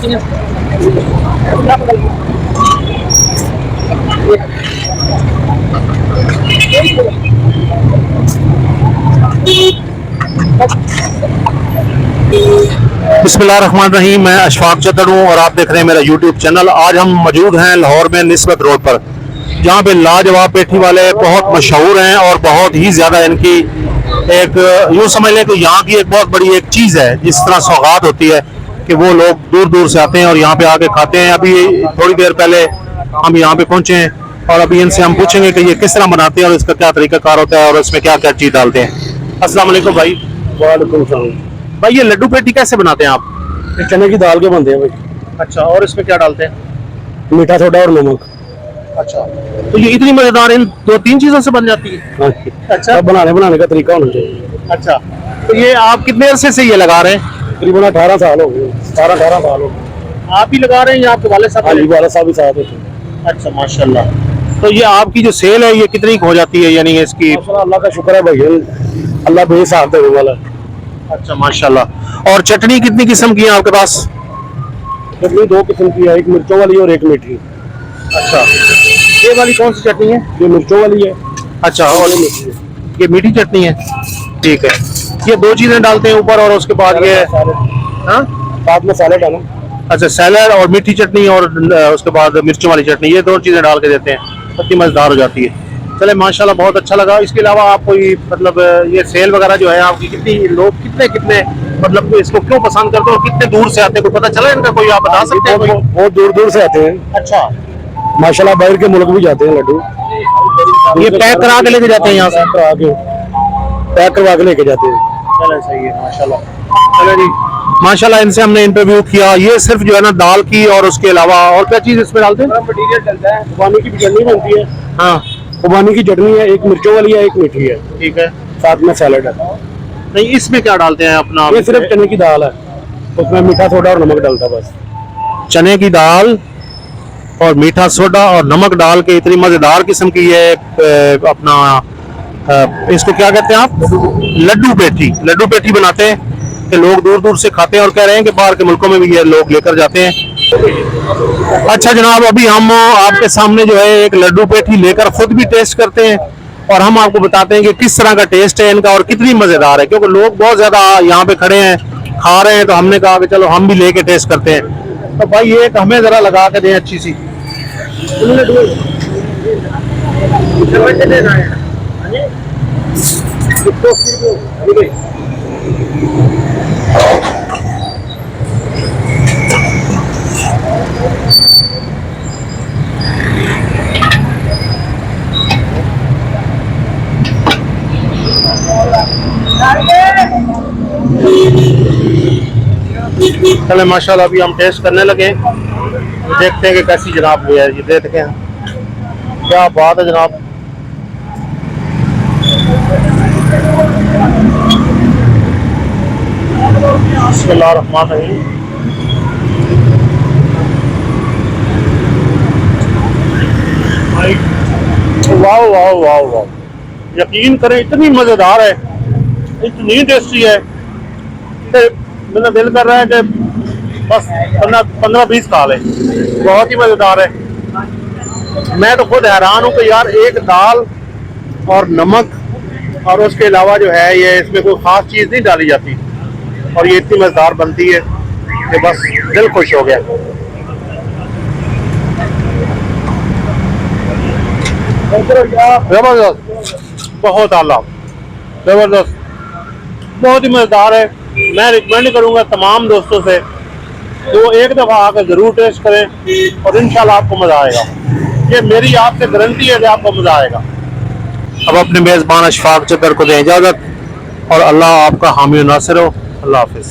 बनाती हैं? बिस्मिल्लाहिर्रहमानिर्रहीम। मैं अशफाक चतर हूँ और आप देख रहे हैं मेरा यूट्यूब चैनल। आज हम मौजूद हैं लाहौर में निस्बत रोड पर, जहाँ पे लाजवाब पेठी वाले बहुत मशहूर हैं और बहुत ही ज़्यादा इनकी एक यूँ समझ लें कि यहाँ की एक बहुत बड़ी एक चीज़ है। जिस तरह सौगात होती है कि वो लोग दूर दूर से आते हैं और यहाँ पे आके खाते हैं। अभी थोड़ी देर पहले हम यहाँ पे पहुँचे हैं और अभी इनसे हम पूछेंगे कि ये किस तरह बनाते हैं और इसका क्या तरीकाकार होता है और इसमें क्या क्या चीज़ डालते हैं। अस्सलाम वालेकुम भाई। वालेकुम सलाम भाई, ये लड्डू पेठी कैसे बनाते हैं आप? ये चने की दाल के बनते हैं भाई। अच्छा, और इसमें क्या डालते हैं? मीठा सोडा और नमक। अच्छा, तो ये इतनी मजेदार इन 2-3 चीजों से बन जाती है? हाँ। अच्छा, बनाने का तरीका होना चाहिए। अच्छा, तो ये आप कितने अरसे से ये लगा रहे हैं? तकरीबन 18 साल हो गए। 18 साल हो गए। आप ही लगा रहे हैं या आपके वाले साहब? अली वाला साहब भी साथ होते हैं। अच्छा, माशाल्लाह। तो ये आपकी जो सेल है ये कितनी हो जाती है, यानी इसकी? अल्लाह का शुक्र है भाई, अल्लाह बेहिसाब देने वाला है। अच्छा, माशाल्लाह। और चटनी कितनी किस्म की है आपके पास? चटनी 2 किस्म की है, एक मिर्चों वाली और एक मीठी। अच्छा, ये वाली कौन सी चटनी है? ये मिर्चों वाली है। अच्छा, और ये मीठी चटनी है। ठीक है, ये 2 चीजें डालते हैं ऊपर और उसके बाद ये हाँ साथ में सैलेड है ना। अच्छा, सैलड और मीठी चटनी और उसके बाद मिर्चों वाली चटनी, ये 2 चीजें डाल के देते हैं, इतनी मजेदार हो जाती है। चले माशाल्लाह, बहुत अच्छा लगा। इसके अलावा आप कोई मतलब ये सेल वगैरह जो है आपकी, कितनी लोग कितने मतलब इसको क्यों पसंद करते हैं और कितने दूर से आते हैं, कोई पता चला इनका? कोई आप बता सकते हैं? बहुत दूर दूर से आते हैं। अच्छा, माशाल्लाह, बाहर के मुल्क भी जाते हैं लड्डू। ये पैक करा के लेके जाते हैं यहाँ से? पैक करवा के लेके जाते हैं। चलो सही है, माशाल्लाह। चलो जी, माशाल्लाह, इनसे हमने इंटरव्यू किया। ये सिर्फ जो है ना दाल की, और उसके अलावा और क्या चीज इसमें डालते हैं? मटीरियल डलता है। खुबानी की चटनी बनती है। हाँ, खुबानी की चटनी है, एक मिर्चों वाली है, एक मीठी है। ठीक है, साथ में सैलेड है। नहीं इसमें क्या डालते हैं अपना? ये सिर्फ चने की दाल है, उसमें मीठा सोडा और नमक डालता बस। चने की दाल और मीठा सोडा और नमक डाल के इतनी मजेदार किस्म की ये अपना इसको क्या कहते हैं आप? लड्डू पेठी बनाते हैं कि लोग दूर दूर से खाते हैं और कह रहे हैं कि बाहर के मुल्कों में भी ये लोग लेकर जाते हैं। अच्छा जनाब, अभी हम आपके सामने जो है एक लड्डू पेठी लेकर खुद भी टेस्ट करते हैं और हम आपको बताते हैं कि किस तरह का टेस्ट है इनका और कितनी मजेदार है, क्योंकि लोग बहुत ज्यादा यहाँ पे खड़े हैं, खा रहे हैं, तो हमने कहा कि चलो हम भी लेके टेस्ट करते हैं। तो भाई ये हमें जरा लगा के दें अच्छी सी। चले माशाल्लाह, अभी हम टेस्ट करने लगे, देखते हैं कि कैसी जनाब हुई है। ये देखते हैं, क्या बात है जनाब। बिस्मिल्लाहिर्रहमानिर्रहीम। वाह वाह वाह वाह, यकीन करें इतनी मजेदार है, इतनी टेस्टी है, मेरा दिल कर रहा है कि बस 15-20 खा ले। बहुत ही मजेदार है। मैं तो खुद हैरान हूँ कि यार एक दाल और नमक और उसके अलावा जो है ये इसमें कोई खास चीज नहीं डाली जाती और ये इतनी मजेदार बनती है कि बस दिल खुश हो गया। जबरदस्त, बहुत आला, जबरदस्त, बहुत ही मजेदार है। मैं रिकमेंड करूंगा तमाम दोस्तों से तो एक दफा आकर जरूर टेस्ट करें और इंशाल्लाह आपको मजा आएगा। ये मेरी आपसे गारंटी है कि आपको मजा आएगा। अब अपने मेजबान अशफाक चतर को दें इजाजत और अल्लाह आपका हामी नासिर हो। अल्लाह हाफिज।